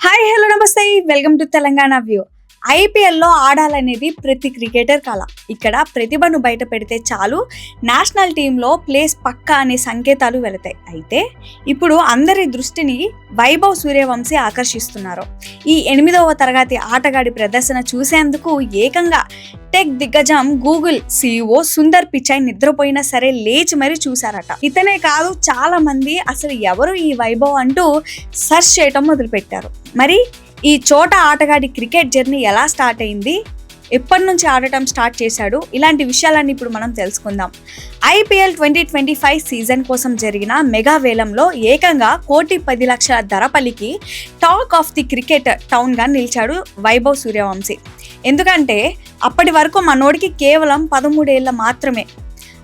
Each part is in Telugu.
హాయ్ హలో నమస్తే వెల్కమ్ టు తెలంగాణ వ్యూ. ఐపీఎల్లో ఆడాలనేది ప్రతి క్రికెటర్ కల. ఇక్కడ ప్రతిభను బయట పెడితే చాలు నేషనల్ టీంలో ప్లేస్ పక్కా అనే సంకేతాలు వెళతాయి. అయితే ఇప్పుడు అందరి దృష్టిని వైభవ్ సూర్యవంశీ ఆకర్షిస్తున్నారు. ఈ 8వ తరగతి ఆటగాడి ప్రదర్శన చూసేందుకు ఏకంగా టెక్ దిగ్గజం గూగుల్ CEO సుందర్ పిచాయ్ నిద్రపోయినా సరే లేచి మరీ చూశారట. ఇతనే కాదు, చాలా మంది అసలు ఎవరు ఈ వైభవ్ అంటూ సెర్చ్ చేయటం మొదలుపెట్టారు. మరి ఈ చోట ఆటగాడి క్రికెట్ జర్నీ ఎలా స్టార్ట్ అయింది, ఎప్పటి నుంచి ఆడటం స్టార్ట్ చేశాడు, ఇలాంటి విషయాలన్నీ ఇప్పుడు మనం తెలుసుకుందాం. ఐపీఎల్ 2025 సీజన్ కోసం జరిగిన మెగా వేలంలో ఏకంగా 1,10,00,000 ధర పలికి టాక్ ఆఫ్ ది క్రికెట్ టౌన్గా నిలిచాడు వైభవ్ సూర్యవంశీ. ఎందుకంటే అప్పటి వరకు మనోడికి కేవలం 13 ఏళ్ళ మాత్రమే.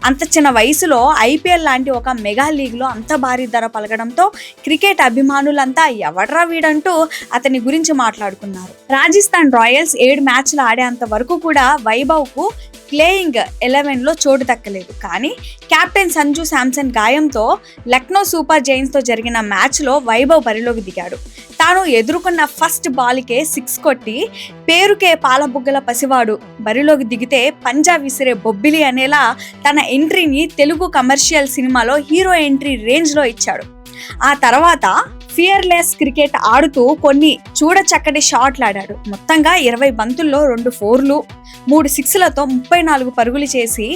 అంత చిన్న వయసులో ఐపీఎల్ లాంటి ఒక మెగా లీగ్లో అంత భారీ ధర పలకడంతో క్రికెట్ అభిమానులంతా ఎవడ్రా వీడంటూ అతని గురించి మాట్లాడుకున్నారు. రాజస్థాన్ రాయల్స్ 7 మ్యాచ్లు ఆడేంత వరకు కూడా వైభవ్కు ప్లేయింగ్ 11లో చోటు దక్కలేదు. కానీ కెప్టెన్ సంజు శాంసన్ గాయంతో లక్నో సూపర్ జైంట్స్తో జరిగిన మ్యాచ్లో వైభవ్ బరిలోకి దిగాడు. తాను ఎదుర్కొన్న ఫస్ట్ బాల్కే 6 కొట్టి పేరుకే పాలబుగ్గల పసివాడు బరిలోకి దిగితే పంజా విసిరే బొబ్బిలి అనేలా తన ఎంట్రీని తెలుగు కమర్షియల్ సినిమాలో హీరో ఎంట్రీ రేంజ్లో ఇచ్చాడు. ఆ తర్వాత ఫియర్లెస్ క్రికెట్ ఆడుతూ కొన్ని చూడచక్కటి షాట్లు ఆడాడు. మొత్తంగా 20 బంతుల్లో 2 4లు 3 6లతో 34 పరుగులు చేసి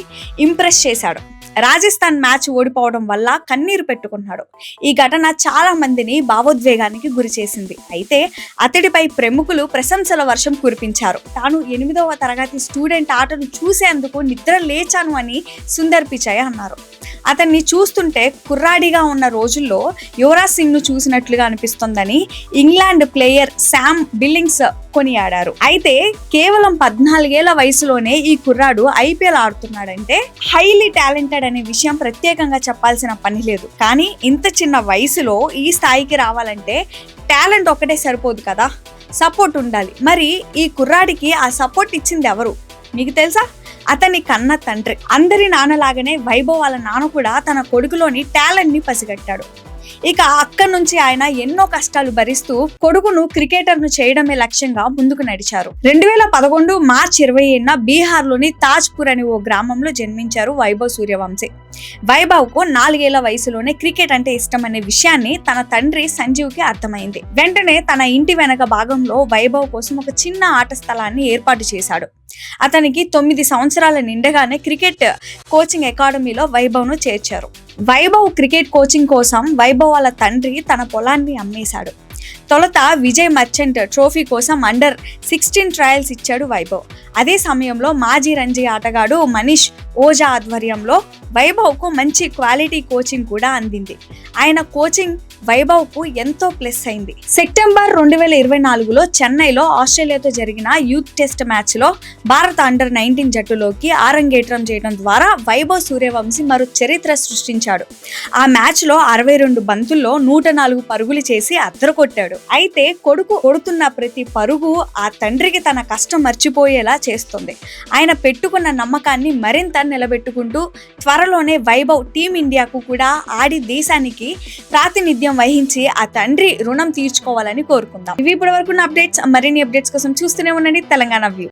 ఇంప్రెస్ చేశాడు. రాజస్థాన్ మ్యాచ్ ఓడిపోవడం వల్ల కన్నీరు పెట్టుకున్నాడు. ఈ ఘటన చాలా మందిని భావోద్వేగానికి గురి చేసింది. అయితే అతడిపై ప్రముఖులు ప్రశంసల వర్షం కురిపించారు. తాను 8వ తరగతి స్టూడెంట్ ఆటను చూసేందుకు నిద్ర లేచాను అని సుందర్ పిచాయ్ అన్నారు. అతన్ని చూస్తుంటే కుర్రాడిగా ఉన్న రోజుల్లో యువరాజ్ సింగ్ ను చూసినట్లుగా అనిపిస్తోందని ఇంగ్లాండ్ ప్లేయర్ శామ్ బిల్లింగ్స్ కొనియాడారు. అయితే కేవలం 14 ఏళ్ల వయసులోనే ఈ కుర్రాడు ఐపీఎల్ ఆడుతున్నాడంటే హైలీ టాలెంటెడ్ అనే విషయం ప్రత్యేకంగా చెప్పాల్సిన పని లేదు. కానీ ఇంత చిన్న వయసులో ఈ స్థాయికి రావాలంటే టాలెంట్ ఒక్కటే సరిపోదు కదా, సపోర్ట్ ఉండాలి. మరి ఈ కుర్రాడికి ఆ సపోర్ట్ ఇచ్చింది ఎవరు మీకు తెలుసా? అతని కన్న తండ్రి. అందరి నాన్నలాగానే వైభవ్ వాళ్ళ నాన్న కూడా తన కొడుకులోని టాలెంట్ ని పసిగట్టాడు. ఇక అక్కడి నుంచి ఆయన ఎన్నో కష్టాలు భరిస్తూ కొడుకును క్రికెటర్ను చేయడమే లక్ష్యంగా ముందుకు నడిచారు. 2011 మార్చి 20న బీహార్లోని తాజ్పూర్ అనే ఓ గ్రామంలో జన్మించారు వైభవ్ సూర్యవంశీ. వైభవ్కు 4 ఏళ్ల వయసులోనే క్రికెట్ అంటే ఇష్టం అనే విషయాన్ని తన తండ్రి సంజీవ్కి అర్థమైంది. వెంటనే తన ఇంటి వెనక భాగంలో వైభవ్ కోసం ఒక చిన్న ఆట స్థలాన్ని ఏర్పాటు చేశాడు. అతనికి 9 సంవత్సరాల నిండగానే క్రికెట్ కోచింగ్ అకాడమీలో వైభవ్ను చేర్చారు. వైభవ్ క్రికెట్ కోచింగ్ కోసం వైభవ్ వాళ్ళ తండ్రి తన పొలాన్ని అమ్మేశాడు. తొలుత విజయ్ మర్చెంట్ ట్రోఫీ కోసం అండర్-16 ట్రయల్స్ ఇచ్చాడు వైభవ్. అదే సమయంలో మాజీ రంజీ ఆటగాడు మనీష్ ఓజా ఆధ్వర్యంలో వైభవ్కు మంచి క్వాలిటీ కోచింగ్ కూడా అందింది. ఆయన కోచింగ్ వైభవ్కు ఎంతో ప్లస్ అయింది. సెప్టెంబర్ 2024లో చెన్నైలో ఆస్ట్రేలియాతో జరిగిన యూత్ టెస్ట్ మ్యాచ్లో భారత అండర్-19 జట్టులోకి ఆరంగేట్రం చేయడం ద్వారా వైభవ్ సూర్యవంశీ మరో చరిత్ర సృష్టించాడు. ఆ మ్యాచ్లో 62 బంతుల్లో 104 పరుగులు చేసి అద్దరకొట్టాడు. అయితే కొడుకు కొడుతున్న ప్రతి పరుగు ఆ తండ్రికి తన కష్టం మర్చిపోయేలా చేస్తుంది. ఆయన పెట్టుకున్న నమ్మకాన్ని మరింత నిలబెట్టుకుంటూ త్వరలోనే వైభవ్ టీమిండియాకు కూడా ఆడి దేశానికి ప్రాతినిధ్యం వహించి ఆ తండ్రి రుణం తీర్చుకోవాలని కోరుకుందాం. ఇవి ఇప్పటి వరకు అప్డేట్స్. మరిన్ని అప్డేట్స్ కోసం చూస్తూనే ఉండండి తెలంగాణ వ్యూ.